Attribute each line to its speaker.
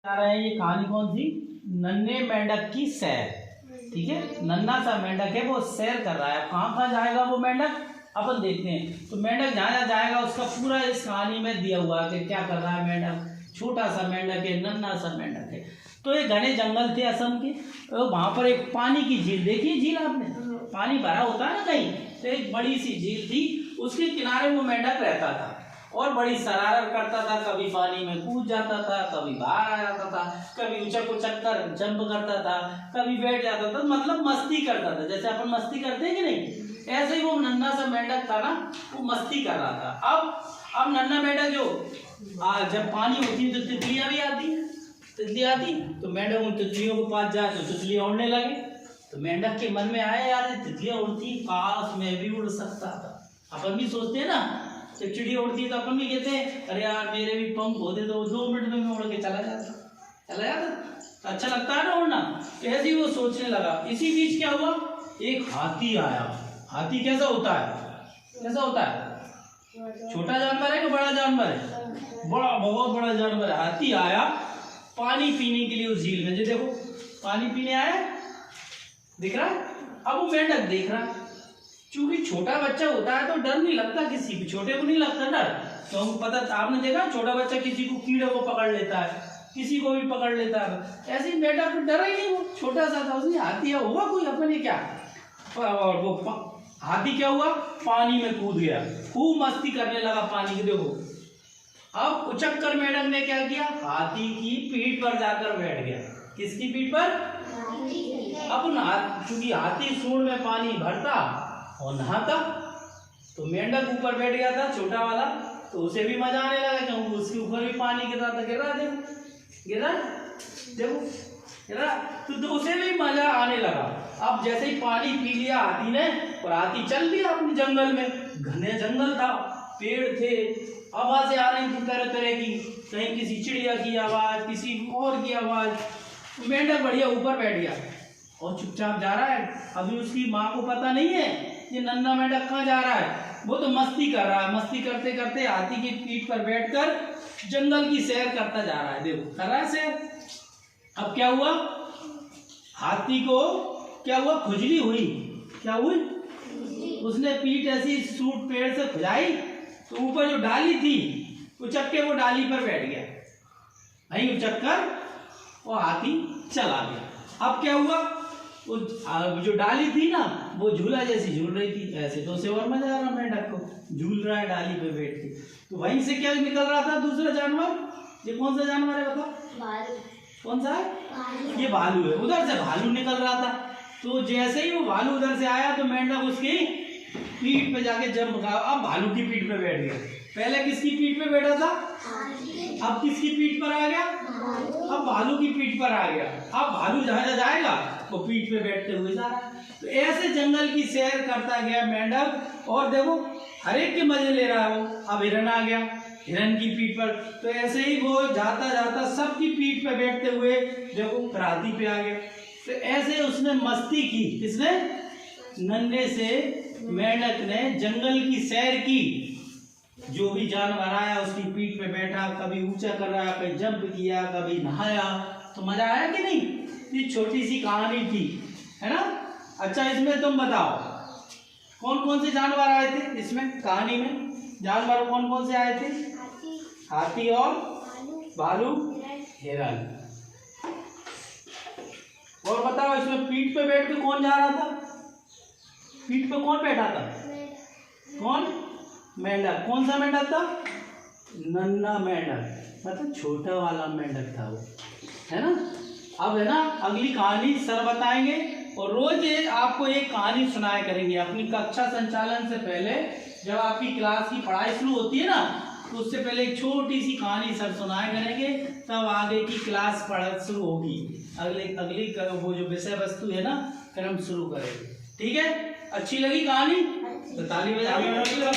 Speaker 1: आ रहे हैं। ये कहानी कौन सी? नन्हे मेंढक की सैर। ठीक है, नन्हा सा मेंढक है, वो सैर कर रहा है। कहाँ कहाँ जाएगा वो मेंढक, अपन देखते हैं। तो मेंढक जहाँ जहाँ जाएगा उसका पूरा इस कहानी में दिया हुआ है कि क्या कर रहा है मेंढक। छोटा सा मेंढक है, नन्हा सा मेंढक है। तो ये घने जंगल थे असम के, तो वहां पर एक पानी की झील, देखिए झील आपने, पानी भरा होता है ना कहीं, तो एक बड़ी सी झील थी, उसके किनारे वो मेंढक रहता था और बड़ी शरारत करता था। कभी पानी में कूद जाता था, कभी बाहर आ जाता था, कभी उचक उचक कर जंप करता था, कभी बैठ जाता था, मतलब मस्ती करता था। जैसे अपन मस्ती करते हैं कि नहीं, ऐसे ही वो नन्हा सा मेंढक था ना, वो मस्ती कर रहा था। अब नन्हा मेंढक जो जब पानी होती है तो तितलियां भी आती हैं, तितली आती तो मेंढक उन तितलियों के पास जाए तो तितलियां उड़ने लगे। तो मेंढक के मन में आया, यार तितलियां उड़ती, काश मैं भी उड़ सकता था। अपन भी सोचते हैं ना, जब चिड़िया उड़ती है तो अपन भी कहते हैं अरे यार मेरे भी पंख होते तो 2 मिनट में मैं उड़ के चला जाता। अच्छा लगता है ना उड़ना। ऐसे ही वो सोचने लगा। इसी बीच क्या हुआ, एक हाथी आया। हाथी कैसा होता है, कैसा होता है? छोटा जानवर है कि बड़ा जानवर है? बड़ा, बहुत बड़ा जानवर है। हाथी आया पानी पीने के लिए उस झील में। जो देखो पानी पीने आया, दिख रहा है। अब वो मेंढक देख रहा है, चूंकि छोटा बच्चा होता है तो डर नहीं लगता किसी को, छोटे को नहीं लगता डर। तो पता, आपने देखा छोटा बच्चा किसी को कीड़े को पकड़ लेता है, किसी को भी पकड़ लेता है। ऐसे ही मेंढक को डरा ही नहीं, वो छोटा सा था। उसने हाथी हुआ कोई अपने क्या, और वो हाथी क्या हुआ, पानी में कूद गया, खूब मस्ती करने लगा पानी की। देखो अब उचक कर मेंढक ने क्या किया, हाथी की पीठ पर जाकर बैठ गया। किसकी पीठ पर? अब चूंकि हाथी सूंड में पानी भरता और नहाता, तो मेंढक ऊपर बैठ गया था छोटा वाला, तो उसे भी मजा आने लगा क्योंकि उसके ऊपर भी पानी गिर रहा था। गिर रहा, देखो गिर रहा, तो उसे भी मजा आने लगा। अब जैसे ही पानी पी लिया हाथी ने, और हाथी चल दिया अपने जंगल में। घने जंगल था, पेड़ थे, आवाजें आ रही थी तरह तरह की, कहीं किसी चिड़िया की आवाज, किसी और की आवाज। मेंढक बढ़िया ऊपर बैठ गया और चुपचाप जा रहा है। अभी उसकी माँ को पता नहीं है ये नन्हा मेंढक कहाँ जा रहा है। वो तो मस्ती कर रहा है, मस्ती करते करते हाथी की पीठ पर बैठकर जंगल की सैर करता जा रहा है। देखो कर रहा है सैर। अब क्या हुआ, हाथी को क्या हुआ, खुजली हुई। क्या हुई? उसने पीठ ऐसी सूट पेड़ से खुजाई, तो ऊपर जो डाली थी उचक के वो डाली पर बैठ गया। वहीं उचक कर वो हाथी चला गया। अब क्या हुआ, वो जो डाली थी ना, वो झूला जैसी झूल रही थी। ऐसे तो उसे और मजा आ रहा, मेंढक को झूल रहा है डाली पे बैठ के। तो वहीं से क्या निकल रहा था, दूसरा जानवर। ये कौन सा जानवर है बताओ? भालू। कौन सा है? ये भालू है। उधर से भालू निकल रहा था। तो जैसे ही वो भालू उधर से आया तो मेंढक उसकी पीठ पे जाके जंप करा। अब भालू की पीठ पे बैठ गया। पहले किसकी पीठ पे बैठा था, अब किसकी पीठ पर आ गया, अब भालू की पीठ पर आ गया। अब भालू जहाँ जाएगा वो पीठ पे बैठते हुए जा रहा है। तो ऐसे जंगल की सैर करता गया मेंढक, और देखो हर एक के मजे ले रहा है वो। अब हिरन आ गया, हिरन की पीठ पर। तो ऐसे ही वो जाता जाता सबकी पीठ पे बैठते हुए देखो हाथी पे आ गया। तो ऐसे उसने मस्ती की। किसने? नन्हे से मेंढक ने जंगल की सैर की। जो भी जानवर आया उसकी पीठ पे बैठा, कभी ऊंचा कर रहा, कभी जंप किया, कभी नहाया। तो मजा आया कि नहीं? ये छोटी सी कहानी थी, है ना। अच्छा इसमें तुम बताओ कौन कौन से जानवर आए थे इसमें कहानी में? जानवर कौन कौन से आए थे? हाथी और भालू, हिरन। और बताओ इसमें पीठ पे बैठ के कौन जा रहा था? पीठ पे कौन बैठा था? कौन? मेंढक। कौन सा मेंढक था? नन्हा मेंढक, मतलब छोटा वाला मेंढक था वो, है ना। अब है ना अगली कहानी सर बताएंगे, और रोज आपको एक कहानी सुनाया करेंगे। अपनी कक्षा संचालन से पहले जब आपकी क्लास की पढ़ाई शुरू होती है ना, तो उससे पहले एक छोटी सी कहानी सर सुनाया करेंगे, तब आगे की क्लास पढ़ाई शुरू होगी। अगली वो जो विषय वस्तु है ना, फिर हम शुरू करेंगे। ठीक है, अच्छी लगी कहानी तो ताली बजाओ।